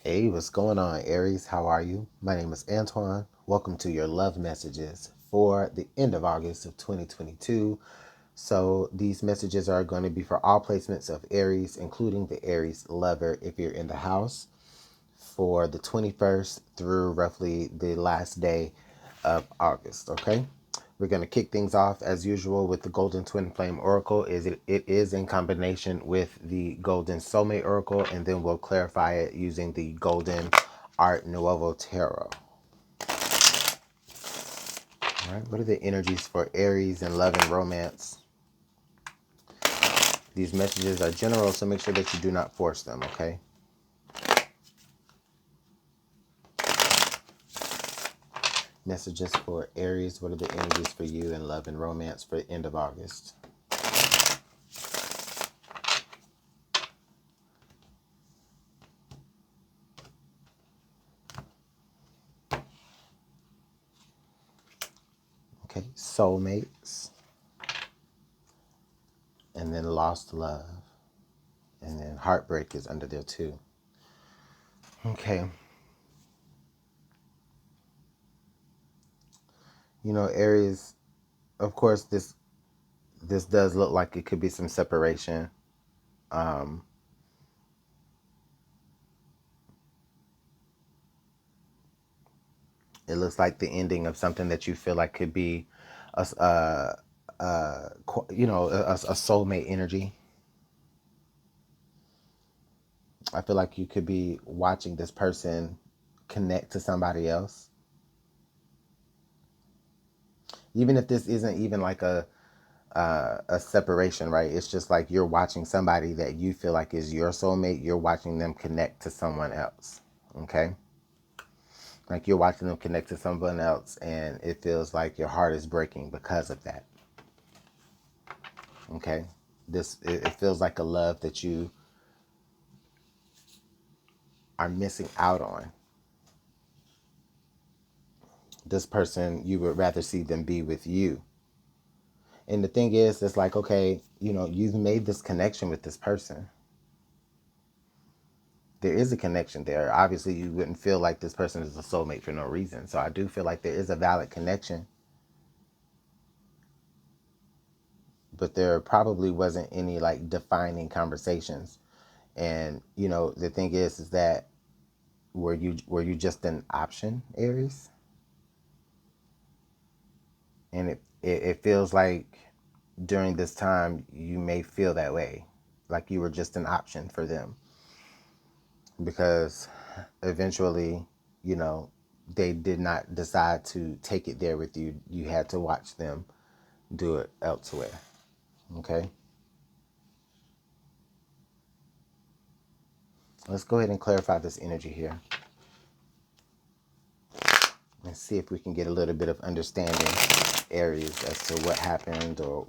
Hey, what's going on, Aries? How are you? My name is Antoine. Welcome to your love messages for the end of August of 2022. So these messages are going to be for all placements of Aries, including the Aries lover if you're in the house, for the 21st through roughly the last day of August, okay? We're going to kick things off as usual with the Golden Twin Flame Oracle. It is in combination with the Golden Soulmate Oracle, and then we'll clarify it using the Golden Art Nuovo Tarot. All right, what are the energies for Aries and love and romance? These messages are general, so make sure that you do not force them, okay? Messages for Aries, what are the energies for you in love and romance for the end of August? Okay, soulmates, and then lost love, and then heartbreak is under there too. Okay. You know, Aries, of course, this does look like it could be some separation. Um, it looks like the ending of something that you feel like could be a soulmate energy. I feel like you could be watching this person connect to somebody else. Even if this isn't even like a separation, right? It's just like you're watching somebody that you feel like is your soulmate. You're watching them connect to someone else. Okay. Like you're watching them connect to someone else and it feels like your heart is breaking because of that. Okay. It feels like a love that you are missing out on. This person, you would rather see them be with you. And the thing is, it's like, okay, you know, you've made this connection with this person. There is a connection there. Obviously, you wouldn't feel like this person is a soulmate for no reason. So I do feel like there is a valid connection. But there probably wasn't any like defining conversations. And, you know, the thing is that were you just an option, Aries? And it feels like during this time you may feel that way. Like you were just an option for them. Because eventually, you know, they did not decide to take it there with you. You had to watch them do it elsewhere. Okay? Let's go ahead and clarify this energy here. And see if we can get a little bit of understanding, Aries, as to what happened or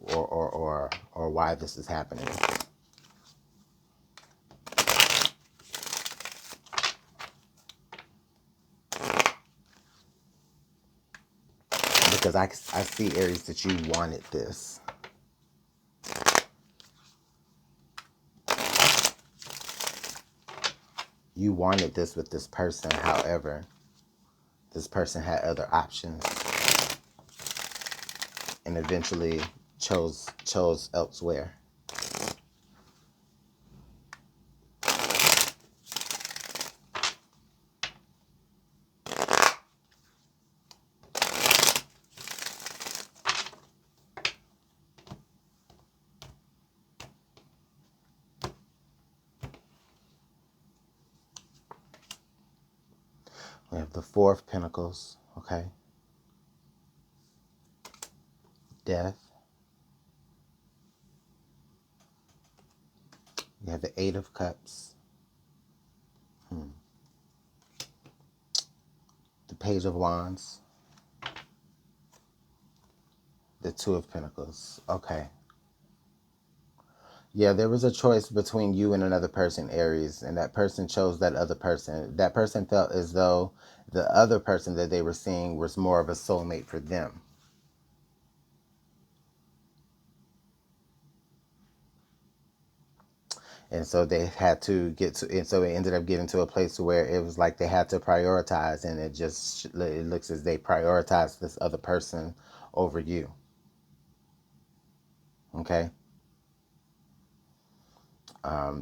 why this is happening. Because I see, Aries, that you wanted this. You wanted this with this person. However, this person had other options and eventually chose elsewhere. We have the Four of Pentacles, okay? Death. You have the Eight of Cups. The Page of Wands. The Two of Pentacles. Okay. Yeah, there was a choice between you and another person, Aries, and that person chose that other person. That person felt as though the other person that they were seeing was more of a soulmate for them. And so they had to get to, and so it ended up getting to a place where it was like they had to prioritize, and it looks as they prioritized this other person over you. Okay.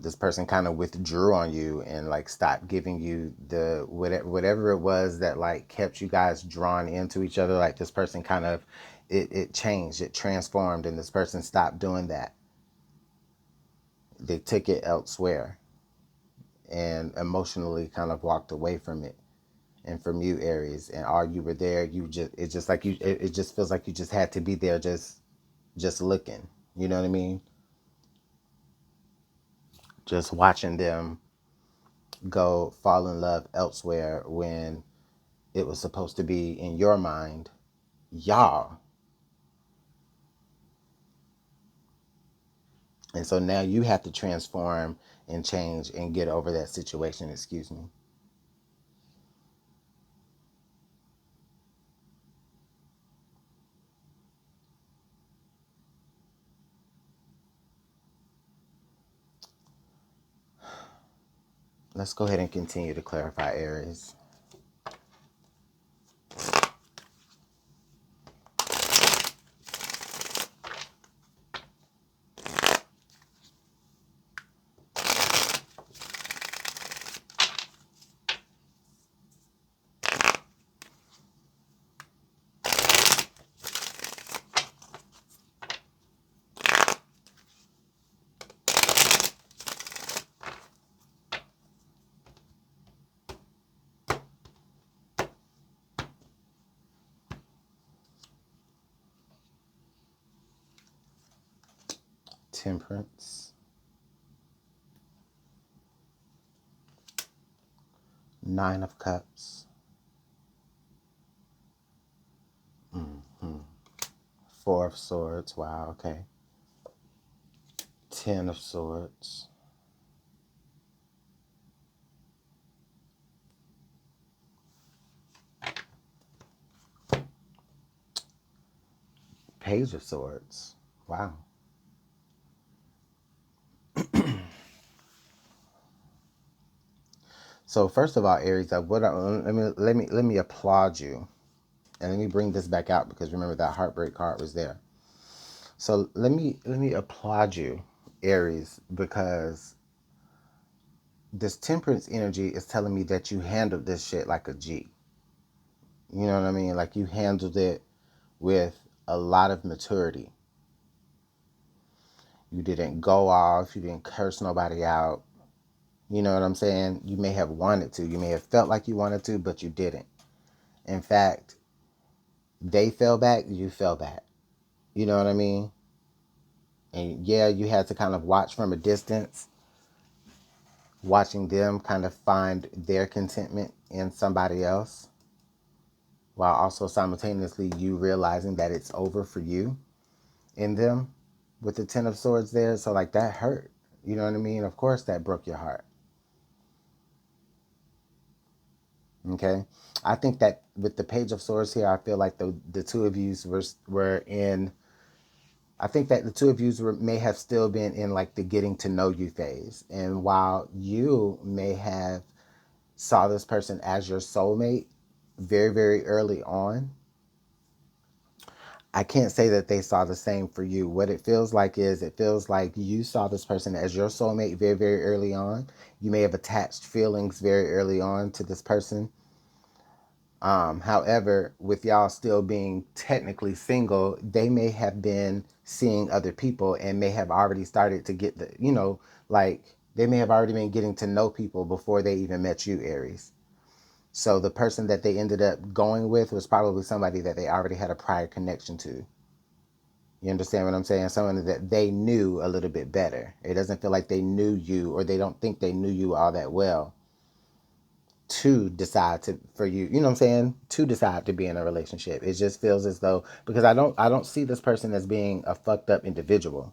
This person kind of withdrew on you and like stopped giving you the whatever it was that like kept you guys drawn into each other. Like this person kind of, it changed, it transformed, and this person stopped doing that. They took it elsewhere and emotionally kind of walked away from it and from you, Aries. And all you were there, you just, it's just like you, it just feels like you just had to be there, just looking. You know what I mean? Just watching them go fall in love elsewhere when it was supposed to be in your mind, y'all. And so now you have to transform and change and get over that situation. Excuse me. Let's go ahead and continue to clarify, Aries. Temperance. Nine of Cups. Four of Swords. Wow, okay. Ten of Swords. Page of Swords. Wow. So first of all, Aries, let me applaud you, and let me bring this back out because remember that Heartbreak card was there. So let me applaud you, Aries, because this Temperance energy is telling me that you handled this shit like a G. You know what I mean? Like you handled it with a lot of maturity. You didn't go off. You didn't curse nobody out. You know what I'm saying? You may have wanted to. You may have felt like you wanted to, but you didn't. In fact, they fell back. You fell back. You know what I mean? And yeah, you had to kind of watch from a distance, watching them kind of find their contentment in somebody else, while also simultaneously you realizing that it's over for you in them with the Ten of Swords there. So like that hurt. You know what I mean? Of course that broke your heart. Okay. I think that with the Page of Swords here, I feel like the two of you were in, I think that the two of you may have still been in like the getting to know you phase. And while you may have saw this person as your soulmate very, very early on, I can't say that they saw the same for you. What it feels like is it feels like you saw this person as your soulmate very, very early on. You may have attached feelings very early on to this person. However, with y'all still being technically single, they may have been seeing other people and may have already started to get the, like they may have already been getting to know people before they even met you, Aries. So the person that they ended up going with was probably somebody that they already had a prior connection to. You understand what I'm saying? Someone that they knew a little bit better. It doesn't feel like they knew you, or they don't think they knew you all that well to decide to for you, you know what I'm saying? To decide to be in a relationship. It just feels as though, because I don't see this person as being a fucked up individual.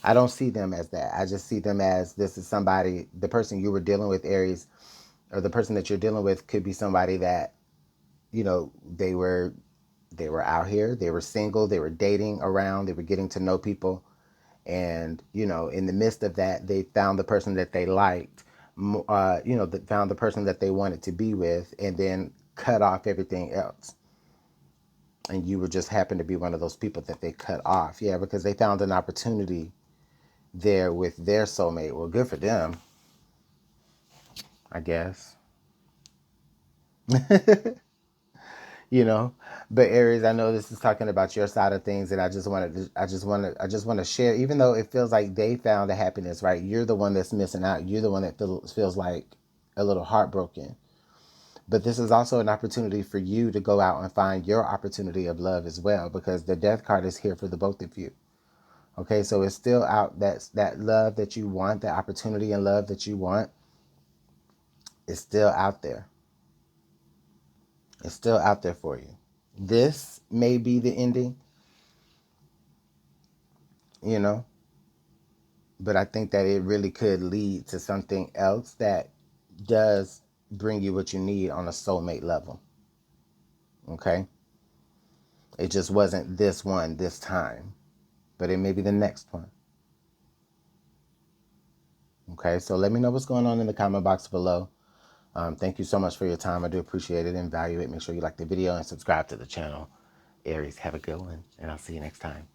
I don't see them as that. I just see them as this is somebody, the person you were dealing with, Aries, or the person that you're dealing with could be somebody that, they were out here, they were single, they were dating around, they were getting to know people, And, you know, in the midst of that, they found the person that they liked, you know, found the person that they wanted to be with, and then cut off everything else. And you were just happened to be one of those people that they cut off. Yeah, because they found an opportunity there with their soulmate. Well, good for them, I guess. You know, but Aries, I know this is talking about your side of things, and I just want to share. Even though it feels like they found the happiness, right? You're the one that's missing out. You're the one that feels like a little heartbroken. But this is also an opportunity for you to go out and find your opportunity of love as well, because the death card is here for the both of you. Okay, so it's still out. That's that love that you want, the opportunity and love that you want, is still out there. It's still out there for you. This may be the ending, you know, but I think that it really could lead to something else that does bring you what you need on a soulmate level. Okay? It just wasn't this one this time, but it may be the next one. Okay? So let me know what's going on in the comment box below. Thank you so much for your time. I do appreciate it and value it. Make sure you like the video and subscribe to the channel. Aries, have a good one, and I'll see you next time.